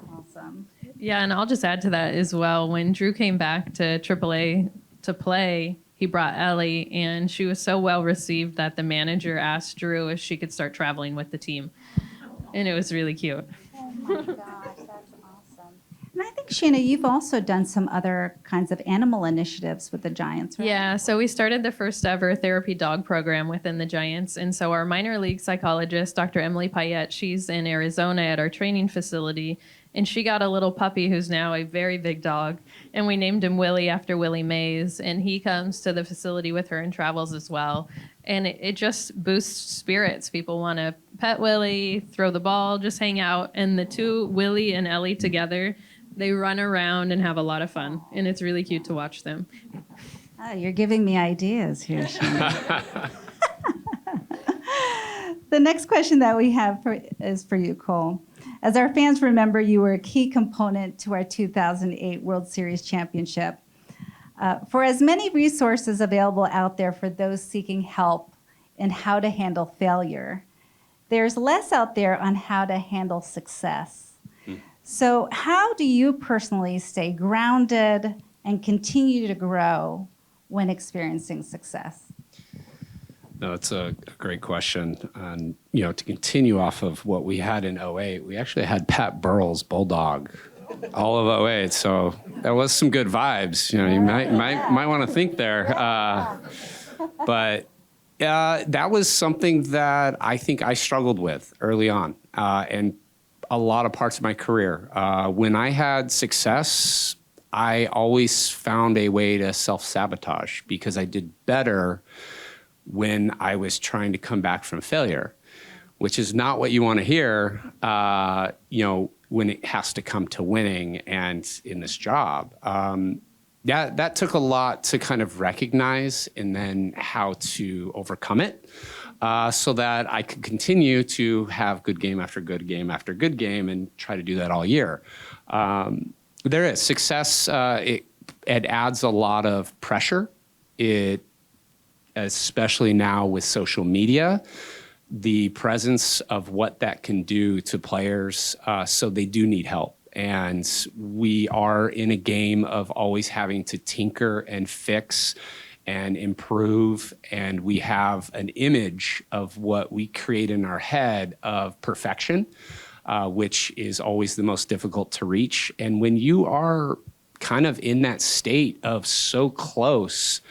Awesome. Yeah, and I'll just add to that as well. When Drew came back to AAA to play, he brought Ellie, and she was so well received that the manager asked Drew if she could start traveling with the team. And it was really cute. Oh my gosh, that's awesome. And I think, Shanna, you've also done some other kinds of animal initiatives with the Giants, right? Yeah, so we started the first ever therapy dog program within the Giants. And so our minor league psychologist, Dr. Emily Payette, she's in Arizona at our training facility. And she got a little puppy who's now a very big dog. And we named him Willie after Willie Mays. And he comes to the facility with her and travels as well. And it just boosts spirits. People want to pet Willie, throw the ball, just hang out. And the two, Willie and Ellie together, they run around and have a lot of fun. And it's really cute to watch them. Oh, you're giving me ideas here, Shanna. The next question that we have is for you, Cole. As our fans remember, you were a key component to our 2008 World Series championship. For as many resources available out there for those seeking help in how to handle failure, there's less out there on how to handle success. So how do you personally stay grounded and continue to grow when experiencing success? No, it's a great question. And, to continue off of what we had in '08, we actually had Pat Burrell's Bulldog all of '08. So that was some good vibes. You might want to think there. But that was something that I think I struggled with early on and a lot of parts of my career. When I had success, I always found a way to self-sabotage because I did better when I was trying to come back from failure, which is not what you want to hear, when it has to come to winning and in this job. That took a lot to kind of recognize and then how to overcome it so that I could continue to have good game after good game after good game and try to do that all year. There is success. It adds a lot of pressure. Especially now with social media, the presence of what that can do to players. So they do need help. And we are in a game of always having to tinker and fix and improve. And we have an image of what we create in our head of perfection, which is always the most difficult to reach. And when you are kind of in that state of so close,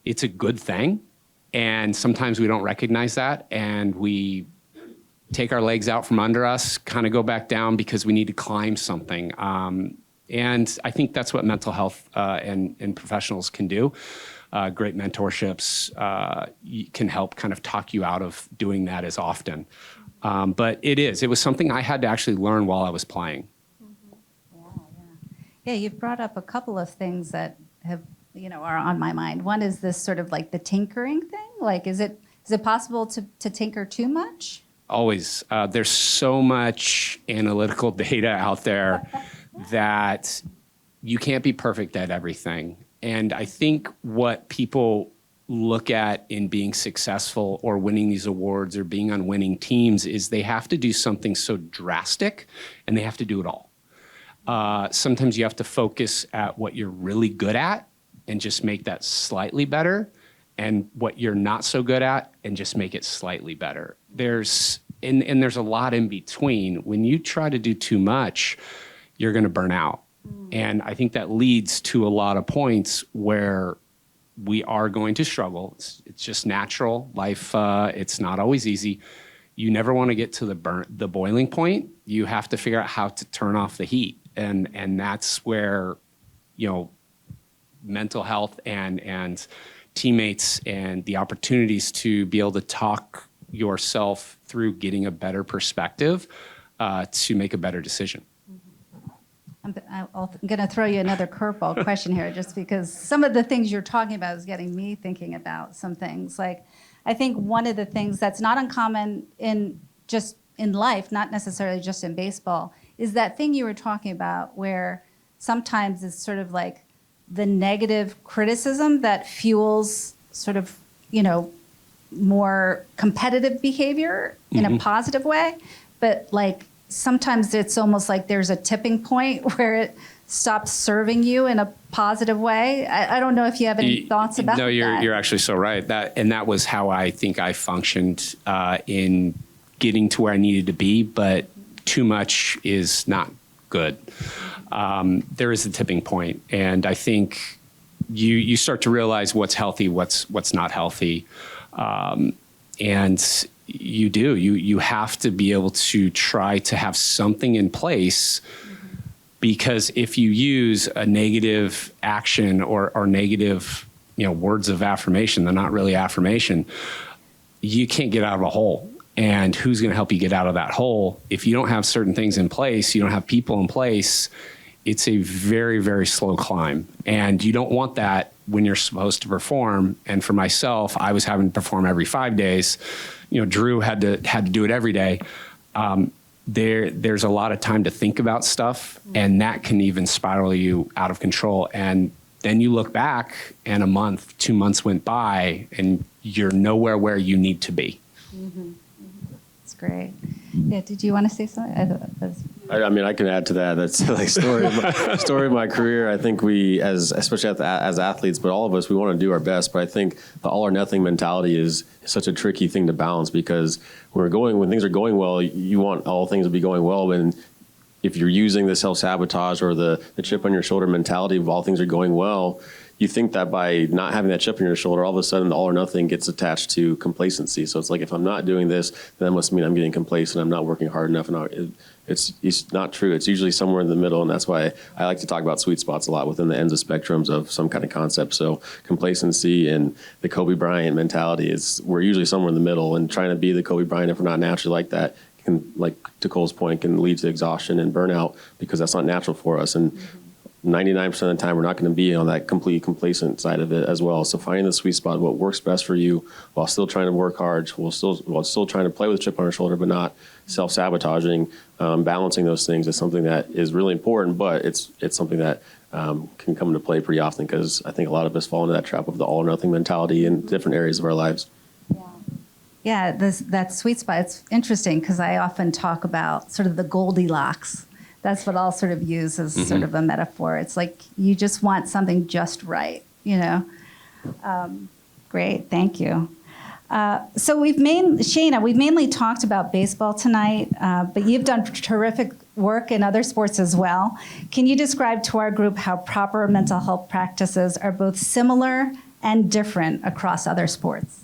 it's a good thing. And sometimes we don't recognize that. And we take our legs out from under us, kind of go back down because we need to climb something. And I think that's what mental health and professionals can do. Great mentorships can help kind of talk you out of doing that as often. But it was something I had to actually learn while I was playing. Yeah, you've brought up a couple of things that are on my mind. One is this sort of like the tinkering thing. Like, is it possible to tinker too much? Always. There's so much analytical data out there that you can't be perfect at everything. And I think what people look at in being successful or winning these awards or being on winning teams is they have to do something so drastic and they have to do it all. Sometimes you have to focus at what you're really good at and just make that slightly better. and what you're not so good at and just make it slightly better. There's a lot in between. When you try to do too much, you're going to burn out. And I think that leads to a lot of points where we are going to struggle. It's just natural. Life, it's not always easy. You never want to get to the boiling point. You have to figure out how to turn off the heat. And that's where, mental health and teammates and the opportunities to be able to talk yourself through getting a better perspective to make a better decision. I'm going to throw you another curveball question here, just because some of the things you're talking about is getting me thinking about some things. Like, I think one of the things that's not uncommon in life, not necessarily just in baseball, is that thing you were talking about where sometimes it's sort of like the negative criticism that fuels sort of, more competitive behavior in a positive way. But like, sometimes it's almost like there's a tipping point where it stops serving you in a positive way. I don't know if you have any thoughts about that. No, you're actually so right. That was how I think I functioned in getting to where I needed to be, but too much is not good. There is a tipping point, and I think you start to realize what's healthy, what's not healthy, and you have to be able to try to have something in place, because if you use a negative action or negative, words of affirmation, they're not really affirmation, you can't get out of a hole. And who's going to help you get out of that hole? If you don't have certain things in place, you don't have people in place, it's a very, very slow climb. And you don't want that when you're supposed to perform. And for myself, I was having to perform every 5 days. Drew had to do it every day. There's a lot of time to think about stuff, and that can even spiral you out of control. And then you look back, and a month, 2 months went by, and you're nowhere where you need to be. That's great. Yeah, did you want to say something? I can add to that. That's like story of my career. I think we, especially as athletes, but all of us, we want to do our best. But I think the all or nothing mentality is such a tricky thing to balance, because when things are going well, you want all things to be going well. And if you're using the self-sabotage or the chip on your shoulder mentality of all things are going well, you think that by not having that chip on your shoulder, all of a sudden the all or nothing gets attached to complacency. So it's like, if I'm not doing this, then that must mean I'm getting complacent. I'm not working hard enough. And it's not true. It's usually somewhere in the middle. And that's why I like to talk about sweet spots a lot within the ends of spectrums of some kind of concept. So complacency and the Kobe Bryant mentality we're usually somewhere in the middle, and trying to be the Kobe Bryant, if we're not naturally like that, can, like to Cole's point, can lead to exhaustion and burnout, because that's not natural for us. And 99% of the time, we're not going to be on that complete complacent side of it as well. So finding the sweet spot, what works best for you, while still trying to work hard, while still trying to play with a chip on our shoulder, but not self-sabotaging, balancing those things is something that is really important. But it's something that can come into play pretty often, because I think a lot of us fall into that trap of the all or nothing mentality in different areas of our lives. Yeah, that sweet spot, it's interesting, because I often talk about sort of the Goldilocks. That's what I'll sort of use as sort of a metaphor. It's like you just want something just right, Great, thank you. So Shayna, we've mainly talked about baseball tonight, but you've done terrific work in other sports as well. Can you describe to our group how proper mental health practices are both similar and different across other sports?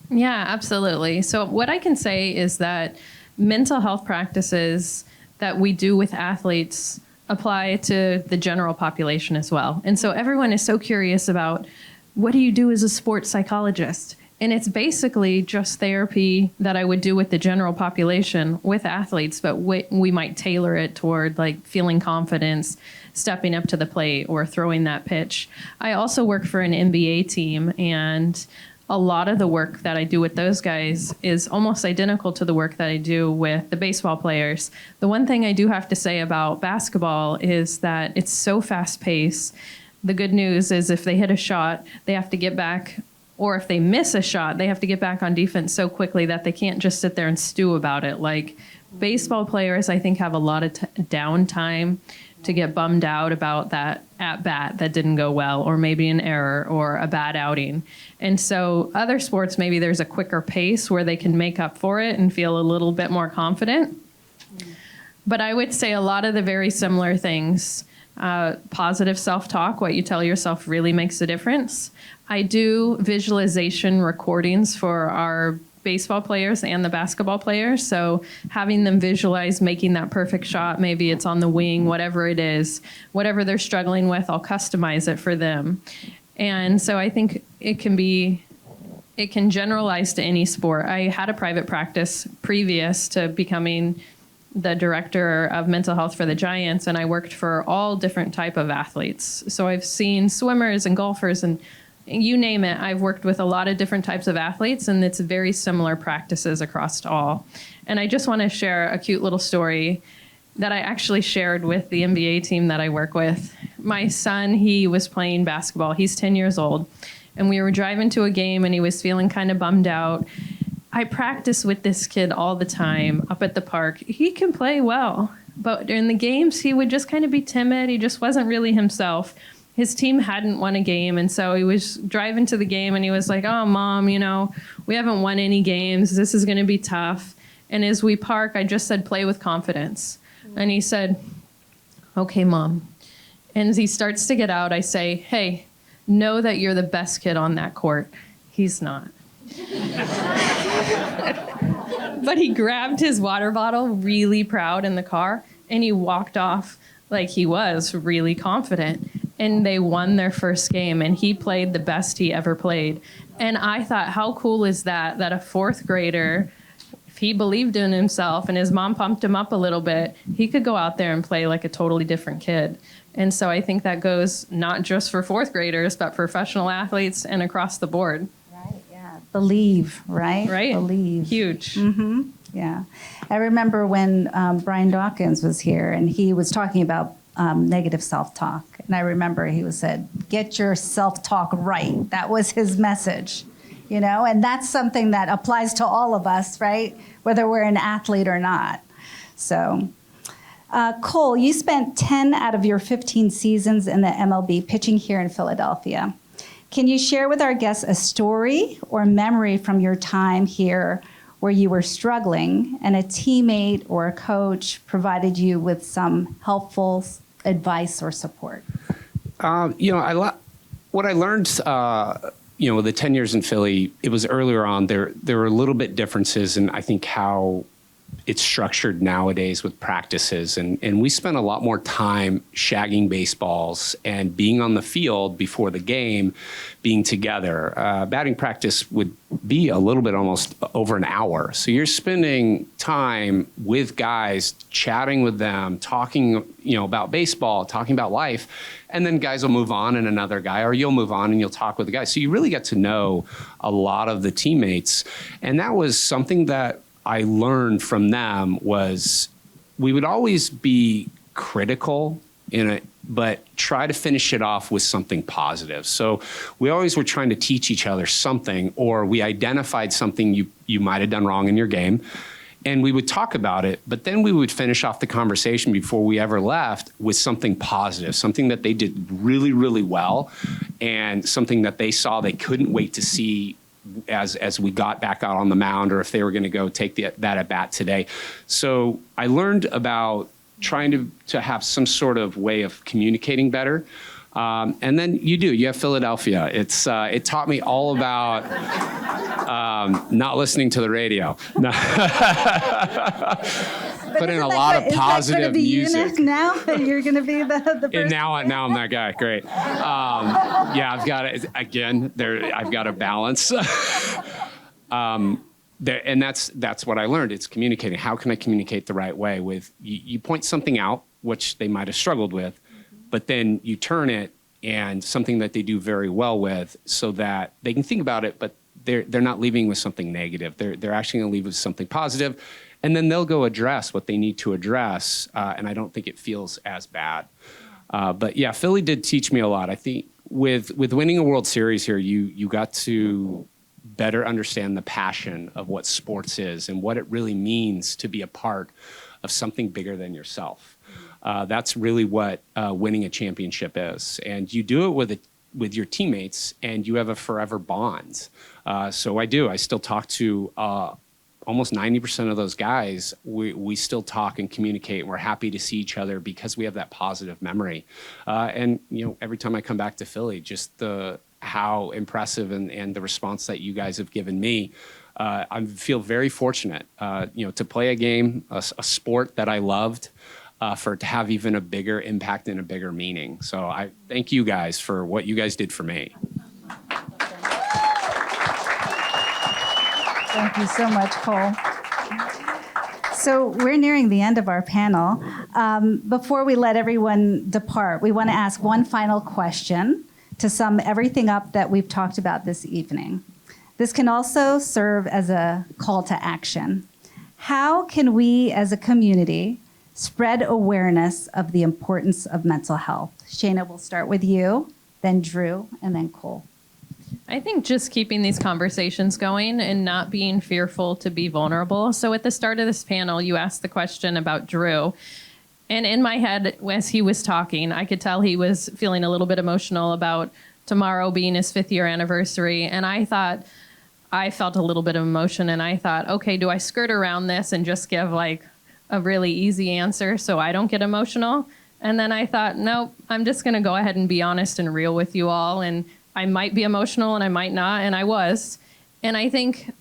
Yeah, absolutely. So what I can say is that mental health practices that we do with athletes apply to the general population as well. And so everyone is so curious about, what do you do as a sports psychologist? And it's basically just therapy that I would do with the general population with athletes, but we might tailor it toward like feeling confidence, stepping up to the plate, or throwing that pitch. I also work for an NBA team, and a lot of the work that I do with those guys is almost identical to the work that I do with the baseball players. The one thing I do have to say about basketball is that it's so fast-paced. The good news is if they hit a shot, they have to get back, or if they miss a shot, they have to get back on defense so quickly that they can't just sit there and stew about it. Like, baseball players, I think, have a lot of downtime to get bummed out about that at bat that didn't go well, or maybe an error or a bad outing. And so other sports, maybe there's a quicker pace where they can make up for it and feel a little bit more confident. But I would say a lot of the very similar things, positive self-talk, what you tell yourself really makes a difference. I do visualization recordings for our baseball players and the basketball players. So having them visualize making that perfect shot, maybe it's on the wing, whatever it is, whatever they're struggling with, I'll customize it for them. And so I think it can generalize to any sport. I had a private practice previous to becoming the director of mental health for the Giants, and I worked for all different type of athletes. So I've seen swimmers and golfers and you name it. I've worked with a lot of different types of athletes, and it's very similar practices across all. And I just want to share a cute little story that I actually shared with the NBA team that I work with. My son, he was playing basketball. He's 10 years old, and we were driving to a game, and he was feeling kind of bummed out. I practice with this kid all the time up at the park. He can play well, but in the games, he would just kind of be timid. He just wasn't really himself. His team hadn't won a game, and so he was driving to the game, and he was like, "Oh, Mom, we haven't won any games. This is going to be tough." And as we park, I just said, "Play with confidence." And he said, "Okay, Mom." And as he starts to get out, I say, "Hey, know that you're the best kid on that court." He's not. But he grabbed his water bottle, really proud, in the car, and he walked off like he was really confident. And they won their first game, and he played the best he ever played. And I thought, how cool is that a fourth grader, if he believed in himself and his mom pumped him up a little bit, he could go out there and play like a totally different kid. And so I think that goes not just for fourth graders, but professional athletes and across the board. Right, yeah. Believe, right? Right? Believe. Huge. Mm-hmm. Yeah. I remember when Brian Dawkins was here, and he was talking about negative self-talk. And I remember he said, "Get your self-talk right." That was his message, and that's something that applies to all of us, right? Whether we're an athlete or not. So, Cole, you spent 10 out of your 15 seasons in the MLB pitching here in Philadelphia. Can you share with our guests a story or memory from your time here where you were struggling and a teammate or a coach provided you with some helpful advice or support? What I learned, with the 10 years in Philly, it was earlier on. There were a little bit differences in, I think, how it's structured nowadays with practices. And we spent a lot more time shagging baseballs and being on the field before the game, being together. Batting practice would be a little bit almost over an hour. So you're spending time with guys, chatting with them, talking, about baseball, talking about life. And then guys will move on and another guy, or you'll move on and you'll talk with the guy. So you really get to know a lot of the teammates. And that was something that I learned from them was we would always be critical but try to finish it off with something positive. So we always were trying to teach each other something, or we identified something you might have done wrong in your game, and we would talk about it, but then we would finish off the conversation before we ever left with something positive, something that they did really, really well, and something that they saw they couldn't wait to see as we got back out on the mound, or if they were going to go take that at bat today. So I learned about trying to have some sort of way of communicating better. And then you have Philadelphia. It taught me all about not listening to the radio. Put in a lot of positive music. Now you're going to be the person. And now I'm that guy. Great. I've got it again. I've got a balance. And that's what I learned. It's communicating. How can I communicate the right way? With you point something out, which they might have struggled with, but then you turn it and something that they do very well with, so that they can think about it, but they're not leaving with something negative. They're actually going to leave with something positive, and then they'll go address what they need to address. And I don't think it feels as bad. But yeah, Philly did teach me a lot. I think with winning a World Series here, you got to better understand the passion of what sports is and what it really means to be a part of something bigger than yourself. That's really what winning a championship is. And you do it with your teammates, and you have a forever bond. So I do. I still talk to almost 90% of those guys. We still talk and communicate, and we're happy to see each other because we have that positive memory. And every time I come back to Philly, just how impressive and the response that you guys have given me. I feel very fortunate, to play a game, a sport that I loved, for it to have even a bigger impact and a bigger meaning. So I thank you guys for what you guys did for me. Thank you so much, Cole. So we're nearing the end of our panel. Before we let everyone depart, we want to ask one final question to sum everything up that we've talked about this evening. This can also serve as a call to action. How can we as a community spread awareness of the importance of mental health? Shayna, we'll start with you, then Drew, and then Cole. I think just keeping these conversations going and not being fearful to be vulnerable. So at the start of this panel, you asked the question about Drew. And in my head, as he was talking, I could tell he was feeling a little bit emotional about tomorrow being his 5th year anniversary. And I felt a little bit of emotion, and I thought, okay, do I skirt around this and just give like a really easy answer so I don't get emotional? And then I thought, nope, I'm just going to go ahead and be honest and real with you all. And I might be emotional and I might not, and I was. And I think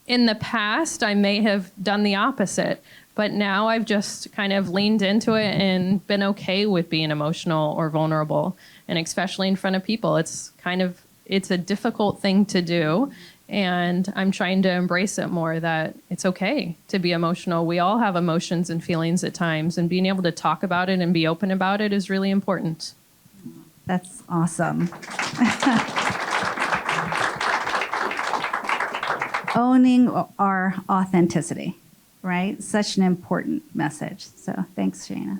in the past, I may have done the opposite. But now I've just kind of leaned into it and been okay with being emotional or vulnerable. And especially in front of people, it's a difficult thing to do. And I'm trying to embrace it more, that it's okay to be emotional. We all have emotions and feelings at times, and being able to talk about it and be open about it is really important. That's awesome. Owning our authenticity, right? Such an important message. So thanks, Shayna.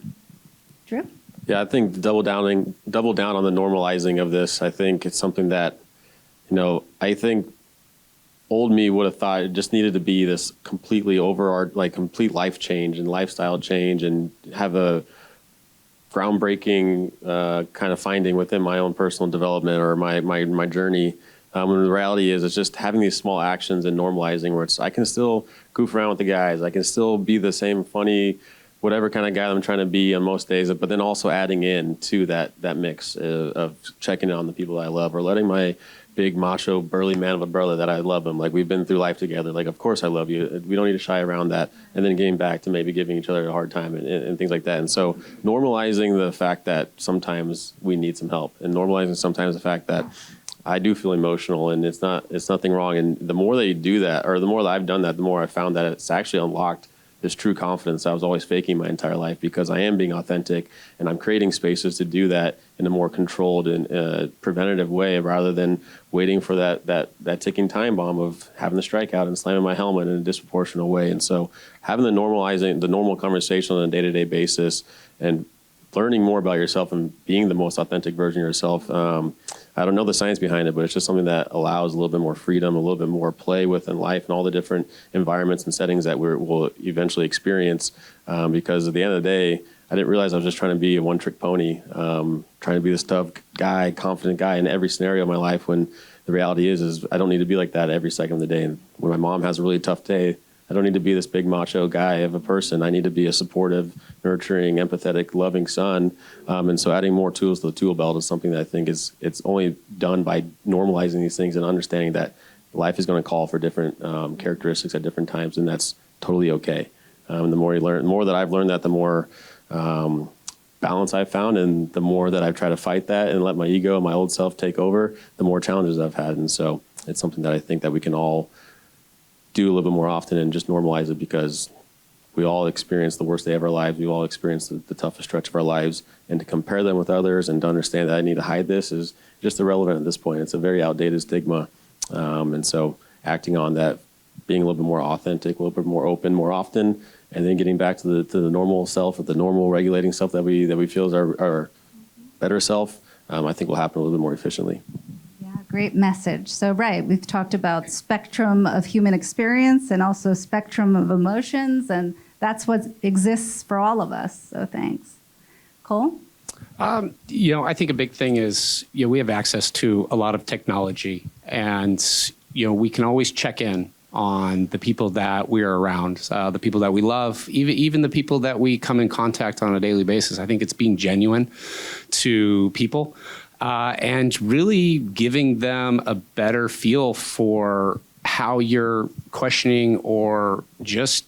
Drew? Yeah, I think double down on the normalizing of this. I think it's something that, I think old me would have thought it just needed to be this completely complete life change and lifestyle change and have a groundbreaking kind of finding within my own personal development or my journey. And the reality is, it's just having these small actions and normalizing where I can still goof around with the guys. I can still be the same funny, whatever kind of guy I'm trying to be on most days, but then also adding in to that mix of checking in on the people I love, or letting my big macho burly man of a brother that I love him. Like, we've been through life together. Like, of course I love you. We don't need to shy around that. And then getting back to maybe giving each other a hard time and things like that. And so normalizing the fact that sometimes we need some help, and normalizing sometimes the fact that I do feel emotional, and it's nothing wrong. And the more that you do that, or the more that I've done that, the more I found that it's actually unlocked this true confidence I was always faking my entire life, because I am being authentic and I'm creating spaces to do that in a more controlled and preventative way, rather than waiting for that ticking time bomb of having the strikeout and slamming my helmet in a disproportionate way. And so having the normal conversation on a day-to-day basis and learning more about yourself and being the most authentic version of yourself. I don't know the science behind it, but it's just something that allows a little bit more freedom, a little bit more play within life and all the different environments and settings that we'll eventually experience. Because at the end of the day, I didn't realize I was just trying to be a one-trick pony, trying to be this tough guy, confident guy in every scenario of my life, when the reality is I don't need to be like that every second of the day. And when my mom has a really tough day, I don't need to be this big macho guy of a person. I need to be a supportive, nurturing, empathetic, loving son. And so adding more tools to the tool belt is something that I think it's only done by normalizing these things and understanding that life is going to call for different characteristics at different times, and that's totally okay. The more you learn, the more that I've learned that, the more balance I've found, and the more that I've tried to fight that and let my ego and my old self take over, the more challenges I've had. And so it's something that I think that we can all do a little bit more often and just normalize it, because we all experience the worst day of our lives. We all experience the toughest stretch of our lives, and to compare them with others and to understand that I need to hide this is just irrelevant at this point. It's a very outdated stigma. And so acting on that, being a little bit more authentic, a little bit more open more often, and then getting back to the normal self, the normal regulating self that we feel is our better self, I think will happen a little bit more efficiently. Great message. So, right, we've talked about spectrum of human experience and also spectrum of emotions, and that's what exists for all of us. So thanks. Cole? I think a big thing is, we have access to a lot of technology, and, we can always check in on the people that we're around, the people that we love, even the people that we come in contact on a daily basis. I think it's being genuine to people and really giving them a better feel for how you're questioning, or just,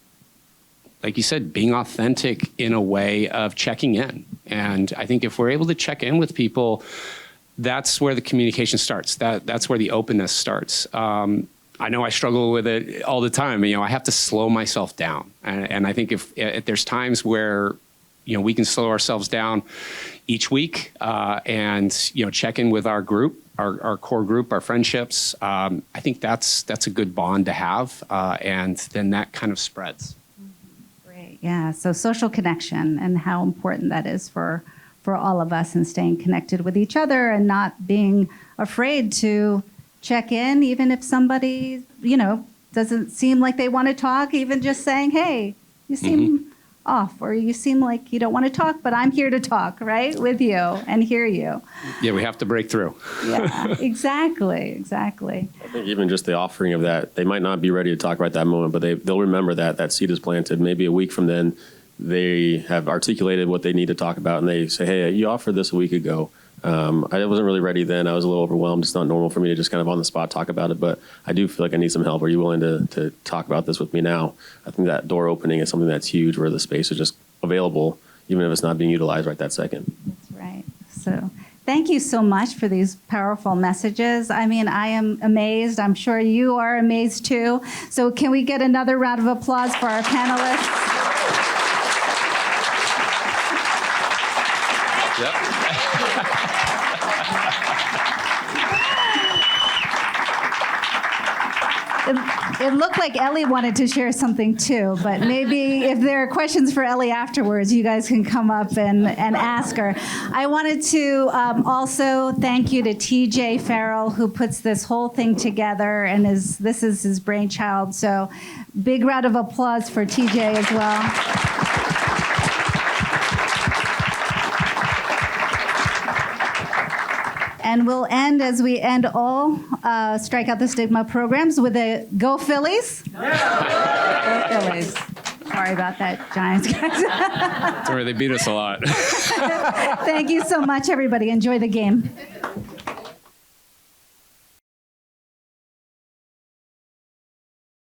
like you said, being authentic in a way of checking in. And I think if we're able to check in with people, that's where the communication starts. That's where the openness starts. I know I struggle with it all the time. I have to slow myself down. And I think if there's times where, we can slow ourselves down each week and, check in with our group, our core group, our friendships, I think that's a good bond to have. And then that kind of spreads. Great. Yeah. So social connection and how important that is for all of us, and staying connected with each other and not being afraid to check in, even if somebody, doesn't seem like they want to talk, even just saying, hey, you seem off, or you seem like you don't want to talk, but I'm here to talk, right, with you and hear you. Yeah, we have to break through. Yeah, exactly. I think even just the offering of that, they might not be ready to talk right that moment, but they'll remember that seed is planted. Maybe a week from then, they have articulated what they need to talk about, and they say, hey, you offered this a week ago. I wasn't really ready then. I was a little overwhelmed. It's not normal for me to just kind of on the spot talk about it, but I do feel like I need some help. Are you willing to talk about this with me now? I think that door opening is something that's huge, where the space is just available, even if it's not being utilized right that second. That's right. So thank you so much for these powerful messages. I mean, I am amazed. I'm sure you are amazed too. So can we get another round of applause for our panelists? It looked like Ellie wanted to share something too, but maybe if there are questions for Ellie afterwards, you guys can come up and ask her. I wanted to also thank you to TJ Farrell, who puts this whole thing together, and this is his brainchild. So big round of applause for TJ as well. And we'll end, as we end all Strikeout the Stigma programs, with a Go Phillies. Yeah. Go Phillies. Sorry about that, Giants guys. Sorry, they beat us a lot. Thank you so much, everybody. Enjoy the game.